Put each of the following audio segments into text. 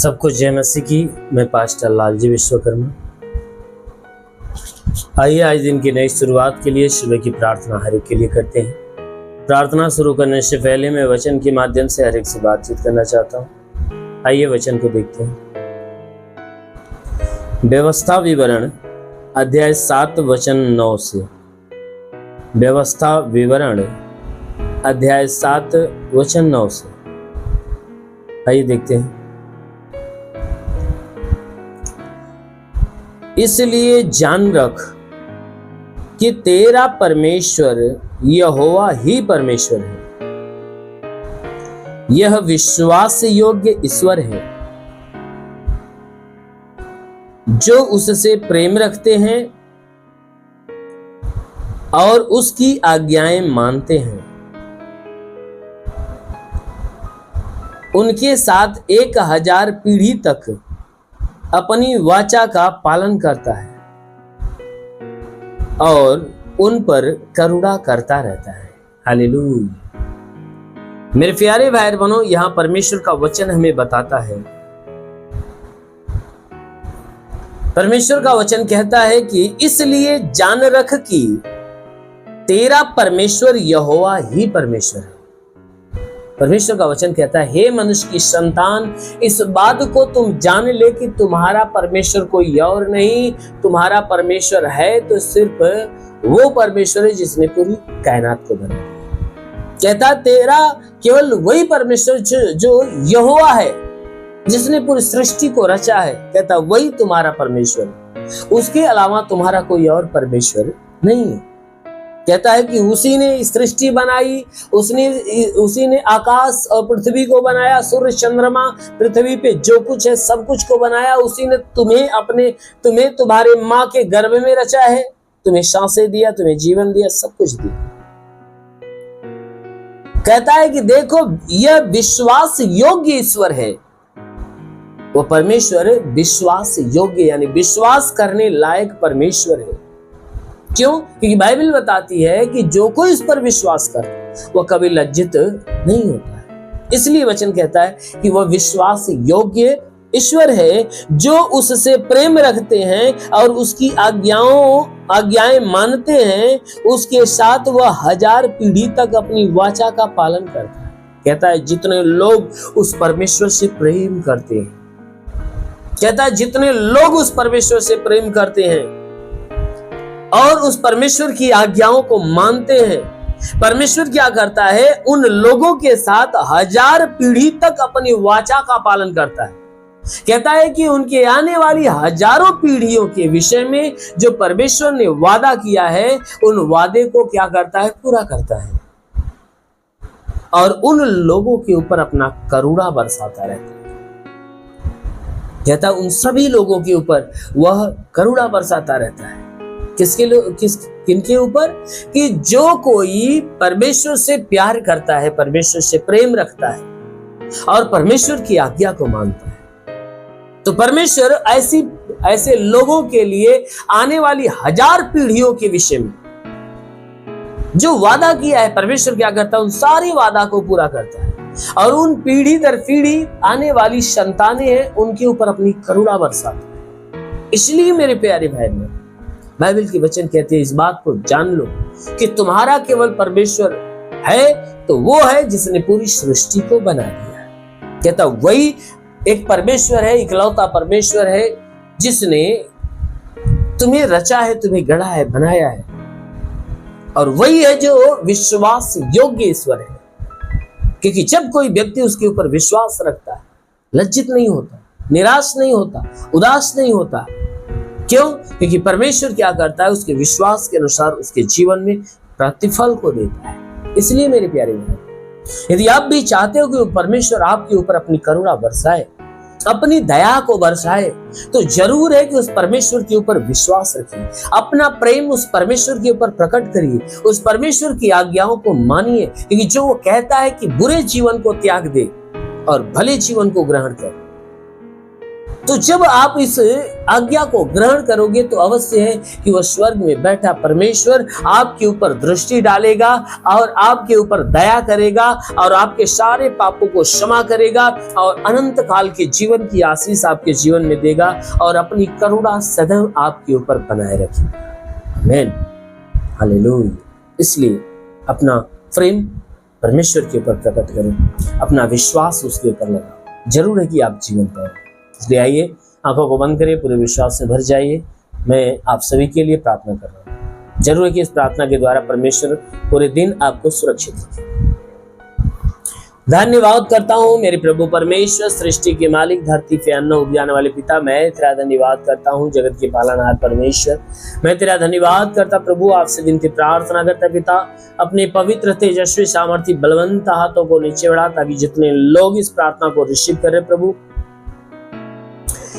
सबको जय मसीह की। मैं पास्टर लालजी विश्वकर्मा। आइए आज दिन की नई शुरुआत के लिए सुबह की प्रार्थना हर एक के लिए करते हैं। प्रार्थना शुरू करने से पहले मैं वचन के माध्यम से हर एक से बातचीत करना चाहता हूँ। आइए वचन को देखते हैं। व्यवस्था विवरण अध्याय 7 वचन 9 से। व्यवस्था विवरण अध्याय 7 वचन 9 से। आइए देखते हैं। इसलिए जान रख कि तेरा परमेश्वर यहोवा ही परमेश्वर है। यह विश्वास योग्य ईश्वर है जो उससे प्रेम रखते हैं और उसकी आज्ञाएं मानते हैं। उनके साथ 1000 पीढ़ी तक अपनी वाचा का पालन करता है और उन पर करुणा करता रहता है। हालेलुया। मेरे प्यारे भाई बहनों, यहां परमेश्वर का वचन हमें बताता है। परमेश्वर का वचन कहता है कि इसलिए जान रख कि तेरा परमेश्वर यहोवा ही परमेश्वर है। परमेश्वर का वचन कहता है, हे मनुष्य की संतान, इस बात को तुम जान ले कि तुम्हारा परमेश्वर कोई और नहीं। तुम्हारा परमेश्वर है तो सिर्फ वो परमेश्वर है जिसने पूरी कायनात को बनाया। कहता तेरा केवल वही परमेश्वर जो यहोवा है, जिसने पूरी सृष्टि को रचा है। कहता वही तुम्हारा परमेश्वर है, उसके अलावा तुम्हारा कोई और परमेश्वर नहीं है। कहता है कि उसी ने सृष्टि बनाई, उसी ने आकाश और पृथ्वी को बनाया, सूर्य चंद्रमा पृथ्वी पे जो कुछ है सब कुछ को बनाया। उसी ने तुम्हें तुम्हारे माँ के गर्भ में रचा है, तुम्हें सांसें दिया, तुम्हें जीवन दिया, सब कुछ दिया। कहता है कि देखो यह विश्वास योग्य ईश्वर है। वो परमेश्वर विश्वास योग्य यानी विश्वास करने लायक परमेश्वर है। क्यों? क्योंकि बाइबल बताती है कि जो कोई इस पर विश्वास करता वो कभी लज्जित नहीं होता है। इसलिए वचन कहता है कि वह विश्वास योग्य ईश्वर है जो उससे प्रेम रखते हैं और उसकी आज्ञाएं मानते हैं। उसके साथ वह 1000 पीढ़ी तक अपनी वाचा का पालन करता है। कहता है जितने लोग उस परमेश्वर से प्रेम करते हैं, कहता है जितने लोग उस परमेश्वर से प्रेम करते हैं और उस परमेश्वर की आज्ञाओं को मानते हैं, परमेश्वर क्या करता है? उन लोगों के साथ 1000 पीढ़ी तक अपनी वाचा का पालन करता है। कहता है कि उनके आने वाली हजारों पीढ़ियों के विषय में जो परमेश्वर ने वादा किया है, उन वादे को क्या करता है? पूरा करता है और उन लोगों के ऊपर अपना करुणा बरसाता रहता है। कहता उन सभी लोगों के ऊपर वह करुणा बरसाता रहता है। किनके ऊपर? कि जो कोई परमेश्वर से प्यार करता है, परमेश्वर से प्रेम रखता है और परमेश्वर की आज्ञा को मानता है। तो परमेश्वर ऐसे लोगों के लिए आने वाली 1000 पीढ़ियों के विषय में जो वादा किया है, परमेश्वर क्या करता है? उन सारी वादा को पूरा करता है और उन पीढ़ी दर पीढ़ी आने वाली संतानें हैं, उनके ऊपर अपनी करुणा बरसाता है। इसलिए मेरे प्यारे भाई बहन, बाइबल के वचन कहते हैं इस बात को जान लो कि तुम्हारा केवल परमेश्वर है तो वो है जिसने पूरी सृष्टि को बना दिया है। कहता वही एक परमेश्वर है, इकलौता परमेश्वर है जिसने तुम्हें रचा है, तुम्हें गढ़ा है, बनाया है। और वही है जो विश्वास योग्य ईश्वर है। क्योंकि जब कोई व्यक्ति उसके ऊपर विश्वास रखता है, लज्जित नहीं होता, निराश नहीं होता, उदास नहीं होता। क्यों? क्योंकि परमेश्वर क्या करता है? उसके विश्वास के अनुसार उसके जीवन में प्रतिफल को देता है। इसलिए मेरे प्यारे भाई, यदि आप भी चाहते हो कि परमेश्वर आपके ऊपर अपनी करुणा बरसाए, अपनी दया को बरसाए, तो जरूर है कि उस परमेश्वर के ऊपर विश्वास रखिए, अपना प्रेम उस परमेश्वर के ऊपर प्रकट करिए, उस परमेश्वर की आज्ञाओं को मानिए। क्योंकि जो वो कहता है कि बुरे जीवन को त्याग दे और भले जीवन को ग्रहण कर, तो जब आप इस आज्ञा को ग्रहण करोगे तो अवश्य है कि वह स्वर्ग में बैठा परमेश्वर आपके ऊपर दृष्टि डालेगा और आपके ऊपर दया करेगा और आपके सारे पापों को क्षमा करेगा और अनंत काल के जीवन की आशीष आपके जीवन में देगा और अपनी करुणा सदैव आपके ऊपर बनाए रखेगा। आमीन, हालेलुया। इसलिए अपना प्रेम परमेश्वर के ऊपर प्रकट करें, अपना विश्वास उसके ऊपर लगाओ। जरूर है कि आप जीवन पाओ। इसलिए आइए आंखों को बंद करिए, पूरे विश्वास से भर जाइए। मैं आप सभी के लिए प्रार्थना कर रहा हूँ। जरूर है कि इस प्रार्थना के द्वारा परमेश्वर पूरे दिन आपको सुरक्षित रखे। धन्यवाद करता हूँ मेरे प्रभु परमेश्वर, सृष्टि के मालिक, धरती पे अन्न उपजाने वाले पिता। मैं तेरा धन्यवाद करता हूँ जगत के पालनहार परमेश्वर। मैं तेरा धन्यवाद करता प्रभु, आपसे विनती प्रार्थना करता पिता, अपने पवित्र तेजस्वी सामर्थी बलवंत हाथों को नीचे बढ़ा ताकि जितने लोग इस प्रार्थना को रिसीव करें प्रभु,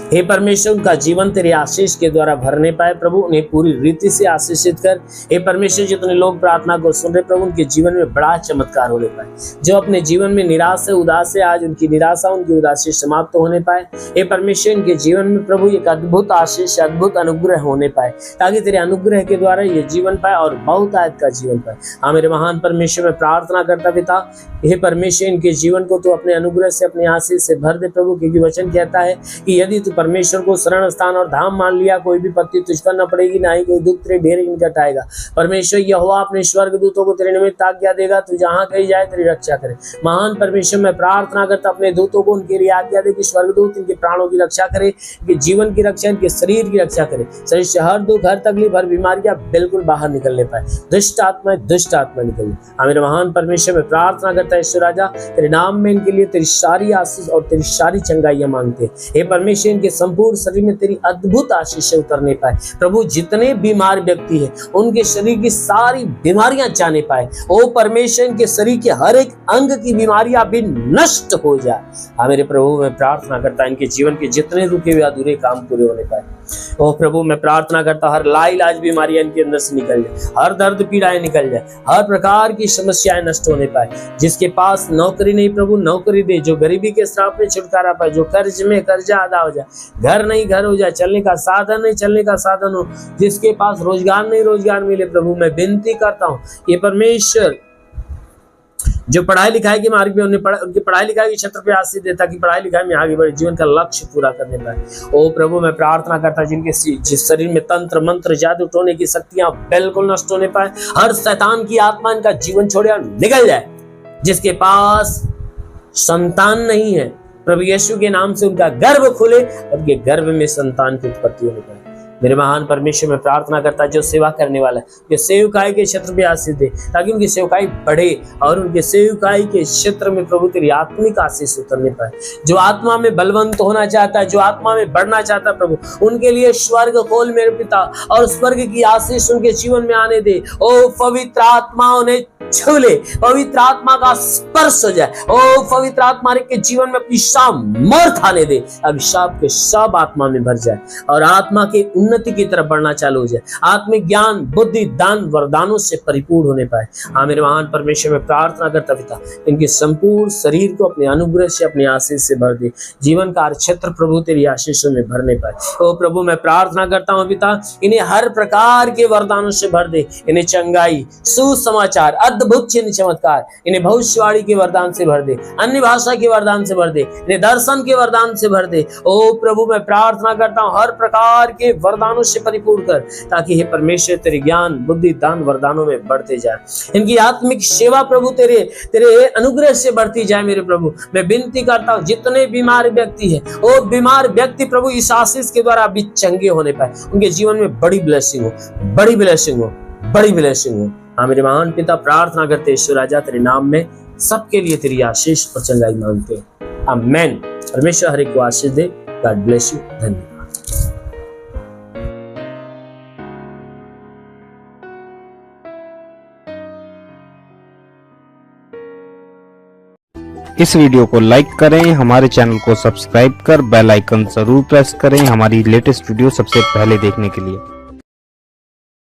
हे परमेश्वर, उनका जीवन तेरे आशीष के द्वारा भरने पाए प्रभु। उन्हें पूरी रीति से आशीषित कर। हे परमेश्वर, जितने लोग प्रार्थना को सुन रहे प्रभु, उनके जीवन में बड़ा चमत्कार होने पाए। जो अपने जीवन में निराश है, उदास है, आज उनकी निराशा, उनकी उदासी समाप्त होने पाए। हे परमेश्वर, इनके जीवन में प्रभु एक अद्भुत आशीष, अद्भुत अनुग्रह होने पाए, ताकि तेरे अनुग्रह के द्वारा ये जीवन पाए और बहुत आयत का जीवन पाए। हाँ मेरे महान परमेश्वर, मैं प्रार्थना करता पिता, हे परमेश्वर, इनके जीवन को तो अपने अनुग्रह से, अपने आशीष से भर दे प्रभु, क्योंकि वचन कहता है कि यदि तू परमेश्वर को शरण स्थान और धाम मान लिया, कोई भी पत्ती तुझ पर न पड़ेगी, ना ही कोई दुख तेरे ढेर निकट आएगा। परमेश्वर यहोवा अपने स्वर्गदूतों को तेरे निमित्त आज्ञा देगा, तू जहां कहीं जाए तेरी रक्षा करे। महान परमेश्वर, मैं प्रार्थना करता अपने दूतों को उनके लिए आज्ञा दे कि स्वर्गदूत इनके प्राणों की रक्षा करे, इनके जीवन की रक्षा, इनके शरीर की रक्षा करे। शरीर से हर दुख, हर तकलीफ, हर बीमारियां बिल्कुल बाहर निकलने पाए। दुष्ट आत्मा निकले। हाँ मेरे महान परमेश्वर, मैं प्रार्थना करता ईश्वर राजा, तेरे नाम में इनके लिए तेरी सारी आशीष और तेरी सारी चंगाइयां मांगते हैं। हे परमेश्वर, इनके संपूर्ण शरीर में तेरी अद्भुत आशीष उतरने पाए प्रभु। जितने बीमार व्यक्ति हैं उनके शरीर की सारी बीमारियां जाने पाए। ओ परमेश्वर, इनके शरीर के हर एक अंग की बीमारियां भी नष्ट हो जाए। हाँ मेरे प्रभु, मैं प्रार्थना करता इनके जीवन के जितने रुके हुए अधूरे काम पूरे होने पाए। ओ प्रभु, मैं प्रार्थना करता हर लाइलाज बीमारियां इनके अंदर से निकल जाए, हर दर्द पीड़ाएं निकल जाए, हर प्रकार की समस्याएं नष्ट होने पाए। जिसके पास नौकरी नहीं प्रभु, नौकरी दे। जो गरीबी के श्राप में छुटकारा पाए। जो कर्ज में कर्जा अदा हो जाए। घर नहीं घर हो जाए। चलने का साधन नहीं चलने का साधन हो। जिसके पास रोजगार नहीं रोजगार मिले प्रभु, मैं विनती करता हूँ ये परमेश्वर, जो पढ़ाई लिखाई के मार्ग में उनकी पढ़ाई लिखाई के क्षेत्र पे आशीष देता कि पढ़ाई लिखाई में आगे बढ़े, जीवन का लक्ष्य पूरा करने पाए। ओ प्रभु, मैं प्रार्थना करता जिनके जिस शरीर में तंत्र मंत्र जादू टोने की शक्तियां बिल्कुल नष्ट होने पाए। हर शैतान की आत्मा इनका जीवन छोड़े और निकल जाए। जिसके पास संतान नहीं है प्रभु यीशु के नाम से उनका गर्भ खुले, उनके गर्भ में संतान की उत्पत्ति होने पाए। मेरे महान परमेश्वर, में प्रार्थना करता जो सेवा करने वाला है, जो सेवकाई के क्षेत्र में आशीष दे, ताकि उनकी सेवकाई बढ़े और उनके सेवकाई के क्षेत्र में प्रभु तेरी आत्मिक आशीष उतरने पाए। जो आत्मा में बलवंत होना चाहता है, जो आत्मा में बढ़ना चाहता है प्रभु, उनके लिए स्वर्ग खोल मेरे पिता, और स्वर्ग की आशीष उनके जीवन में आने दे। ओ पवित्र आत्मा उन्हें छू ले, पवित्र आत्मा का स्पर्श हो जाए। ओ पवित्र आत्मा के जीवन में अपनी सामर्थ आने दे, अभिशाप के सब आत्मा में भर जाए और आत्मा के उन्नति की तरफ बढ़ना चालू हो जाए। आत्मिक ज्ञान, बुद्धि, दान, वरदानों से परिपूर्ण होने पाए। हाँ मेरे महान परमेश्वर, में प्रार्थना करता पिता, इनके संपूर्ण शरीर को अपने अनुग्रह से, अपनी आशीष से भर दे। जीवन का क्षेत्र प्रभु तेरी आशीषों में भरने पाए। ओ प्रभु, मैं प्रार्थना करता हूँ पिता, इन्हें हर प्रकार के वरदानों से भर दे। इन्हें चंगाई, सुसमाचार, अद्भुत चिन्ह चमत्कार, इन्हें भविष्यवाणी के वरदान से भर दे, अन्य भाषा के वरदान से भर दे, इन्हें दर्शन के वरदान से भर दे। ओ प्रभु, मैं प्रार्थना करता हूँ हर प्रकार के वरदानों से परिपूर्ण कर, ताकि हे परमेश्वर तेरे ज्ञान, बुद्धि, दान, वरदानों में बढ़ते जाए। इनकी आत्मिक सेवा प्रभु तेरे अनुग्रह से बढ़ती जाए। मेरे प्रभु, मैं विनती करता हूँ जितने बीमार व्यक्ति हैं, वो बीमार व्यक्ति प्रभु इस आशीष के द्वारा अभी चंगे होने पाए। उनके जीवन में बड़ी ब्लेसिंग हो, बड़ी ब्लेसिंग हो, बड़ी ब्लेसिंग हो। हाँ मेरे महान पिता, प्रार्थना करते ईश्वर राजा तेरे नाम में सबके लिए तेरी आशीष और चंगाई मांगते हैं। आमीन। परमेश्वर हर एक को आशीष दे। God bless you. धन्यवाद। इस वीडियो को लाइक करें, हमारे चैनल को सब्सक्राइब कर बेल आइकन जरूर प्रेस करें हमारी लेटेस्ट वीडियो सबसे पहले देखने के लिए।